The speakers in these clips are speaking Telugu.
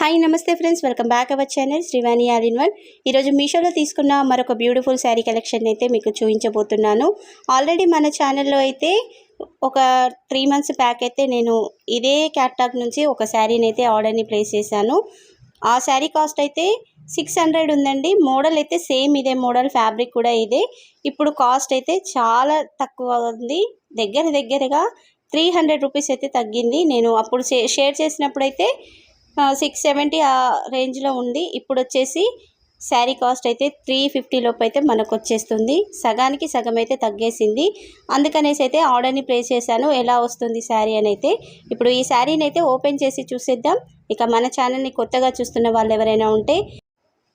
హాయ్ నమస్తే friends, welcome back our channel Srivani all in one. ఈరోజు మీషోలో తీసుకున్న మరొక బ్యూటిఫుల్ శారీ కలెక్షన్ అయితే మీకు చూపించబోతున్నాను. ఆల్రెడీ మన ఛానల్లో అయితే ఒక 3 months బ్యాక్ అయితే నేను ఇదే క్యాటలాగ్ నుంచి ఒక శారీని అయితే ఆర్డర్ని ప్లేస్ చేశాను. ఆ శారీ కాస్ట్ అయితే 600 ఉందండి. మోడల్ అయితే సేమ్ ఇదే మోడల్, ఫ్యాబ్రిక్ కూడా ఇదే. ఇప్పుడు కాస్ట్ అయితే చాలా తక్కువ ఉంది, దగ్గరగా 300 రూపీస్ అయితే తగ్గింది. నేను అప్పుడు షేర్ చేసినప్పుడు అయితే 670 ఆ రేంజ్లో ఉంది. ఇప్పుడు వచ్చేసి శారీ కాస్ట్ అయితే 350 లోపు అయితే మనకు వచ్చేస్తుంది. సగానికి సగం అయితే తగ్గేసింది. అందుకనేసి అయితే ఆర్డర్ని ప్లేస్ చేశాను. ఎలా వస్తుంది శారీ అని అయితే ఇప్పుడు ఈ శారీని అయితే ఓపెన్ చేసి చూసేద్దాం. ఇక మన ఛానల్ని కొత్తగా చూస్తున్న వాళ్ళు ఎవరైనా ఉంటే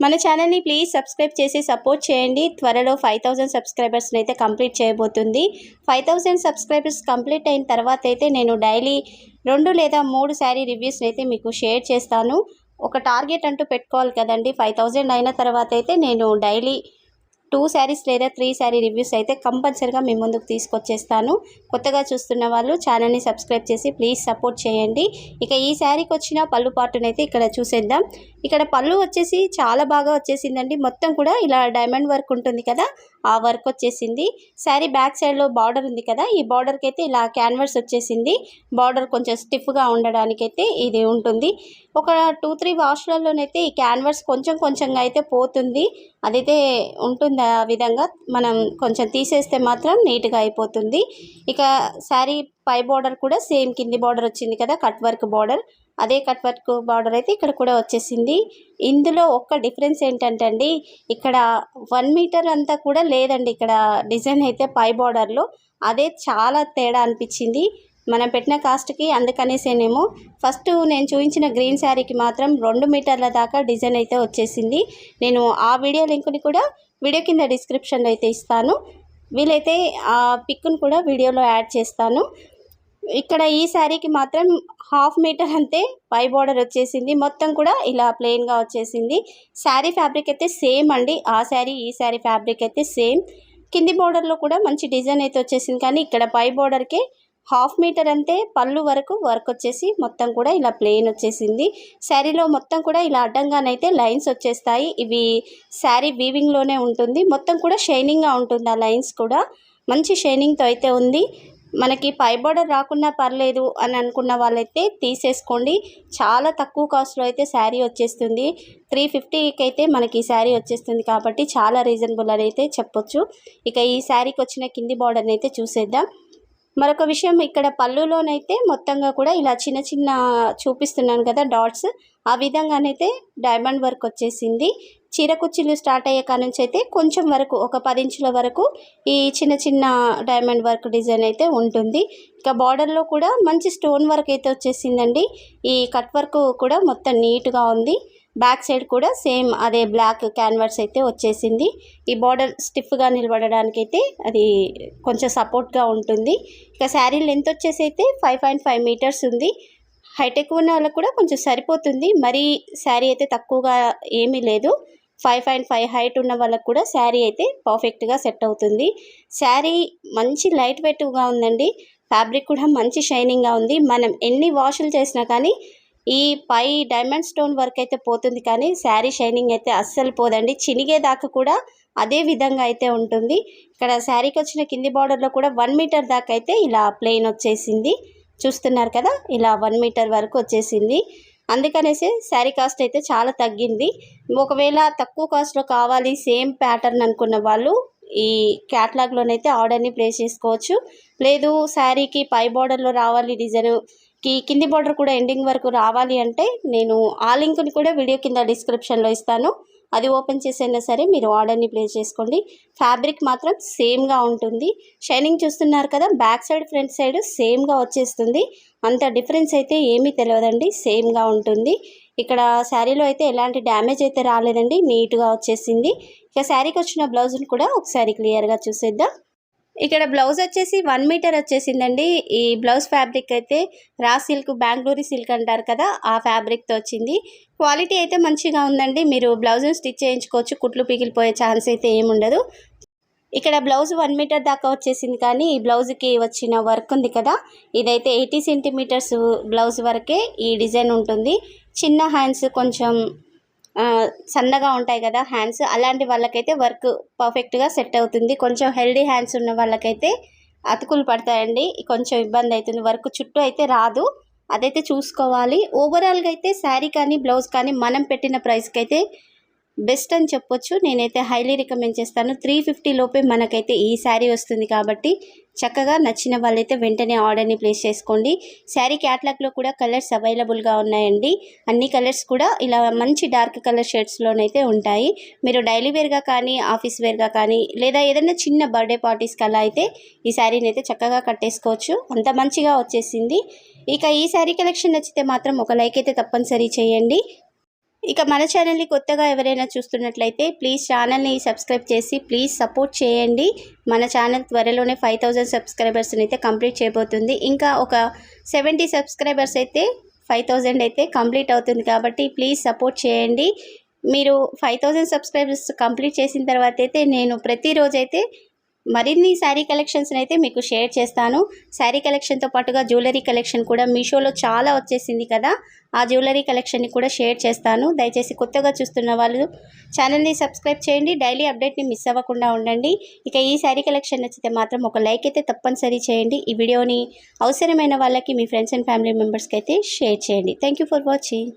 మన ఛానల్ని ప్లీజ్ సబ్స్క్రైబ్ చేసి సపోర్ట్ చేయండి. త్వరలో 5000 సబ్స్క్రైబర్స్ని అయితే కంప్లీట్ చేయబోతుంది. 5000 సబ్స్క్రైబర్స్ కంప్లీట్ అయిన తర్వాత అయితే నేను డైలీ 2 లేదా 3 శారీ రివ్యూస్ని అయితే మీకు షేర్ చేస్తాను. ఒక టార్గెట్ అంటూ పెట్టుకోవాలి కదండి. 5000 అయిన తర్వాత అయితే నేను డైలీ 2 శారీస్ లేదా 3 శారీ రివ్యూస్ అయితే కంపల్సరీగా మీ ముందుకు తీసుకొచ్చేస్తాను. కొత్తగా చూస్తున్న వాళ్ళు ఛానల్ని సబ్స్క్రైబ్ చేసి ప్లీజ్ సపోర్ట్ చేయండి. ఇక ఈ శారీకి వచ్చిన పళ్ళు పార్టును అయితే ఇక్కడ చూసేద్దాం. ఇక్కడ పళ్ళు వచ్చేసి చాలా బాగా వచ్చేసిందండి. మొత్తం కూడా ఇలా డైమండ్ వర్క్ ఉంటుంది కదా, ఆ వర్క్ వచ్చేసింది. శారీ బ్యాక్ సైడ్లో బార్డర్ ఉంది కదా, ఈ బార్డర్కి అయితే ఇలా క్యాన్వర్స్ వచ్చేసింది. బార్డర్ కొంచెం స్టిఫ్గా ఉండడానికైతే ఇది ఉంటుంది. ఒక 2-3 వాష్లలోనైతే ఈ క్యాన్వర్స్ కొంచెంగా అయితే పోతుంది. అదైతే ఉంటుంది. ఆ విధంగా మనం కొంచెం తీసేస్తే మాత్రం నీట్గా అయిపోతుంది. ఇక శారీ పై బార్డర్ కూడా సేమ్ కింది బార్డర్ వచ్చింది కదా, కట్ వర్క్ బార్డర్. అదే కట్ వర్క్ బార్డర్ అయితే ఇక్కడ కూడా వచ్చేసింది. ఇందులో ఒక్క డిఫరెన్స్ ఏంటంటే అండి, ఇక్కడ 1 మీటర్ అంతా కూడా లేదండి. ఇక్కడ డిజైన్ అయితే పై బార్డర్లో అదే చాలా తేడా అనిపించింది మనం పెట్టిన కాస్ట్కి. అందుకనేసేనేమో ఫస్ట్ నేను చూపించిన గ్రీన్ శారీకి మాత్రం 2 మీటర్ల దాకా డిజైన్ అయితే వచ్చేసింది. నేను ఆ వీడియో లింక్ని కూడా వీడియో కింద డిస్క్రిప్షన్లో అయితే ఇస్తాను. వీలైతే ఆ పిక్ను కూడా వీడియోలో యాడ్ చేస్తాను. ఇక్కడ ఈ శారీకి మాత్రం 1/2 మీటర్ అంతే పై బార్డర్ వచ్చేసింది. మొత్తం కూడా ఇలా ప్లెయిన్గా వచ్చేసింది. శారీ ఫ్యాబ్రిక్ అయితే సేమ్ అండి. ఆ శారీ ఈ శారీ ఫ్యాబ్రిక్ అయితే సేమ్. కింది బార్డర్లో కూడా మంచి డిజైన్ అయితే వచ్చేసింది. కానీ ఇక్కడ పై బార్డర్కే 1/2 మీటర్ అంతే పళ్ళు వరకు వర్క్ వచ్చేసి మొత్తం కూడా ఇలా ప్లెయిన్ వచ్చేసింది. శారీలో మొత్తం కూడా ఇలా అడ్డంగానైతే లైన్స్ వచ్చేస్తాయి. ఇవి శారీ వీవింగ్లోనే ఉంటుంది. మొత్తం కూడా షైనింగ్గా ఉంటుంది. ఆ లైన్స్ కూడా మంచి షైనింగ్తో అయితే ఉంది. మనకి పై బార్డర్ రాకున్నా పర్లేదు అని అనుకున్న వాళ్ళైతే తీసేసుకోండి. చాలా తక్కువ కాస్ట్లో అయితే శారీ వచ్చేస్తుంది. 350కి అయితే మనకి ఈ శారీ వచ్చేస్తుంది కాబట్టి చాలా రీజనబుల్ అని అయితే చెప్పొచ్చు. ఇక ఈ శారీకి వచ్చిన కింది బార్డర్ని అయితే చూసేద్దాం. మరొక విషయం, ఇక్కడ పళ్ళులోనైతే మొత్తంగా కూడా ఇలా చిన్న చూపిస్తున్నాను కదా డాట్స్, ఆ విధంగానైతే డైమండ్ వర్క్ వచ్చేసింది. చీర కుర్చీలు స్టార్ట్ అయ్యే కాడ నుంచి అయితే కొంచెం వరకు ఒక 10 ఇంచుల వరకు ఈ చిన్న డైమండ్ వర్క్ డిజైన్ అయితే ఉంటుంది. ఇక బార్డర్లో కూడా మంచి స్టోన్ వర్క్ అయితే వచ్చేసిందండి. ఈ కట్ వర్క్ కూడా మొత్తం నీట్గా ఉంది. బ్యాక్ సైడ్ కూడా సేమ్ అదే బ్లాక్ క్యాన్వాస్ అయితే వచ్చేసింది. ఈ బార్డర్ స్టిఫ్గా నిలబడడానికి అయితే అది కొంచెం సపోర్ట్గా ఉంటుంది. ఇక శారీ లెంత్ వచ్చేసి అయితే 5.5 మీటర్స్ ఉంది. హైట్ ఎక్కువ ఉన్న వాళ్ళకి కూడా కొంచెం సరిపోతుంది. మరీ శారీ అయితే తక్కువగా ఏమీ లేదు. 5.5 హైట్ ఉన్న వాళ్ళకు కూడా శారీ అయితే పర్ఫెక్ట్గా సెట్ అవుతుంది. శారీ మంచి లైట్ వెయిట్గా ఉందండి. ఫ్యాబ్రిక్ కూడా మంచి షైనింగ్గా ఉంది. మనం ఎన్ని వాషులు చేసినా కానీ ఈ పై డైమండ్ స్టోన్ వర్క్ అయితే పోతుంది, కానీ శారీ షైనింగ్ అయితే అస్సలు పోదండి. చినిగేదాకా కూడా అదే విధంగా అయితే ఉంటుంది. ఇక్కడ శారీకి వచ్చిన కింది బార్డర్లో కూడా 1 మీటర్ దాకా అయితే ఇలా ప్లెయిన్ వచ్చేసింది. చూస్తున్నారు కదా, ఇలా 1 మీటర్ వరకు వచ్చేసింది. అందుకనేసి శారీ కాస్ట్ అయితే చాలా తగ్గింది. ఒకవేళ తక్కువ కాస్ట్లో కావాలి సేమ్ ప్యాటర్న్ అనుకున్న వాళ్ళు ఈ క్యాటలాగ్లోనైతే ఆర్డర్ని ప్లేస్ చేసుకోవచ్చు. లేదు శారీకి పై బార్డర్లో రావాలి, డిజైన్కి కింది బార్డర్ కూడా ఎండింగ్ వరకు రావాలి అంటే నేను ఆ లింక్ని కూడా వీడియో కింద డిస్క్రిప్షన్లో ఇస్తాను. అది ఓపెన్ చేసైనా సరే మీరు ఆర్డర్ని ప్లేస్ చేసుకోండి. ఫ్యాబ్రిక్ మాత్రం సేమ్గా ఉంటుంది. షైనింగ్ చూస్తున్నారు కదా, బ్యాక్ సైడ్ ఫ్రంట్ సైడ్ సేమ్గా వచ్చేస్తుంది. అంత డిఫరెన్స్ అయితే ఏమీ తెలియదండి, సేమ్గా ఉంటుంది. ఇక్కడ శారీలో అయితే ఎలాంటి డ్యామేజ్ అయితే రాలేదండి, నీట్గా వచ్చేసింది. ఇక శారీకి వచ్చిన బ్లౌజ్ని కూడా ఒకసారి క్లియర్గా చూసేద్దాం. ఇక్కడ బ్లౌజ్ వచ్చేసి 1 మీటర్ వచ్చేసిందండి. ఈ బ్లౌజ్ ఫ్యాబ్రిక్ అయితే రా సిల్క్, బెంగళూరు సిల్క్ అంటారు కదా, ఆ ఫ్యాబ్రిక్తో వచ్చింది. క్వాలిటీ అయితే మంచిగా ఉందండి. మీరు బ్లౌజ్ని స్టిచ్ చేయించుకోవచ్చు. కుట్లు పిగిలిపోయే ఛాన్స్ అయితే ఏముండదు. ఇక్కడ బ్లౌజ్ 1 మీటర్ దాకా వచ్చేసింది. కానీ ఈ బ్లౌజ్కి వచ్చిన వర్క్ ఉంది కదా, ఇదైతే 80 సెంటీమీటర్స్ బ్లౌజ్ వరకే ఈ డిజైన్ ఉంటుంది. చిన్న హ్యాండ్స్ కొంచెం సన్నగా ఉంటాయి కదా హ్యాండ్స్, అలాంటి వాళ్ళకైతే వర్క్ పర్ఫెక్ట్గా సెట్ అవుతుంది. కొంచెం హెల్దీ హ్యాండ్స్ ఉన్న వాళ్ళకైతే అతుకులు పడతాయండి, కొంచెం ఇబ్బంది అవుతుంది, వర్క్ చుట్టూ అయితే రాదు, అదైతే చూసుకోవాలి. ఓవరాల్గా అయితే శారీ కానీ బ్లౌజ్ కానీ మనం పెట్టిన ప్రైస్కి అయితే బెస్ట్ అని చెప్పొచ్చు. నేనైతే హైలీ రికమెండ్ చేస్తాను. 350 లోపే మనకైతే ఈ శారీ వస్తుంది కాబట్టి చక్కగా నచ్చిన వాళ్ళైతే వెంటనే ఆర్డర్ని ప్లేస్ చేసుకోండి. శారీ క్యాటలాగ్లో కూడా కలర్స్ అవైలబుల్గా ఉన్నాయండి. అన్ని కలర్స్ కూడా ఇలా మంచి డార్క్ కలర్ షేడ్స్లోనైతే ఉంటాయి. మీరు డైలీ వేర్గా కానీ ఆఫీస్ వేర్గా కానీ లేదా ఏదైనా చిన్న బర్త్డే పార్టీస్కి అలా అయితే ఈ శారీని అయితే చక్కగా కట్టేసుకోవచ్చు. అంత మంచిగా వచ్చేసింది. ఇక ఈ శారీ కలెక్షన్ నచ్చితే మాత్రం ఒక లైక్ అయితే తప్పనిసరి చేయండి. ఇక మన ఛానల్ని కొత్తగా ఎవరైనా చూస్తున్నట్లయితే ప్లీజ్ ఛానల్ని సబ్స్క్రైబ్ చేసి ప్లీజ్ సపోర్ట్ చేయండి. మన ఛానల్ త్వరలోనే 5000 సబ్స్క్రైబర్స్ని అయితే కంప్లీట్ చేయబోతుంది. ఇంకా ఒక 70 సబ్స్క్రైబర్స్ అయితే 5000 అయితే కంప్లీట్ అవుతుంది కాబట్టి ప్లీజ్ సపోర్ట్ చేయండి. మీరు 5000 సబ్స్క్రైబర్స్ కంప్లీట్ చేసిన తర్వాత అయితే నేను ప్రతిరోజైతే మరిన్ని శారీ కలెక్షన్స్ని అయితే మీకు షేర్ చేస్తాను. శారీ కలెక్షన్తో పాటుగా జ్యువెలరీ కలెక్షన్ కూడా మీషోలో చాలా వచ్చేసింది కదా, ఆ జ్యువెలరీ కలెక్షన్ని కూడా షేర్ చేస్తాను. దయచేసి కొత్తగా చూస్తున్న వాళ్ళు ఛానల్ని సబ్స్క్రైబ్ చేయండి, డైలీ అప్డేట్ని మిస్ అవ్వకుండా ఉండండి. ఇక ఈ శారీ కలెక్షన్ నచ్చితే మాత్రం ఒక లైక్ అయితే తప్పనిసరి చేయండి. ఈ వీడియోని అవసరమైన వాళ్ళకి మీ ఫ్రెండ్స్ అండ్ ఫ్యామిలీ మెంబర్స్కి అయితే షేర్ చేయండి. Thank you for watching.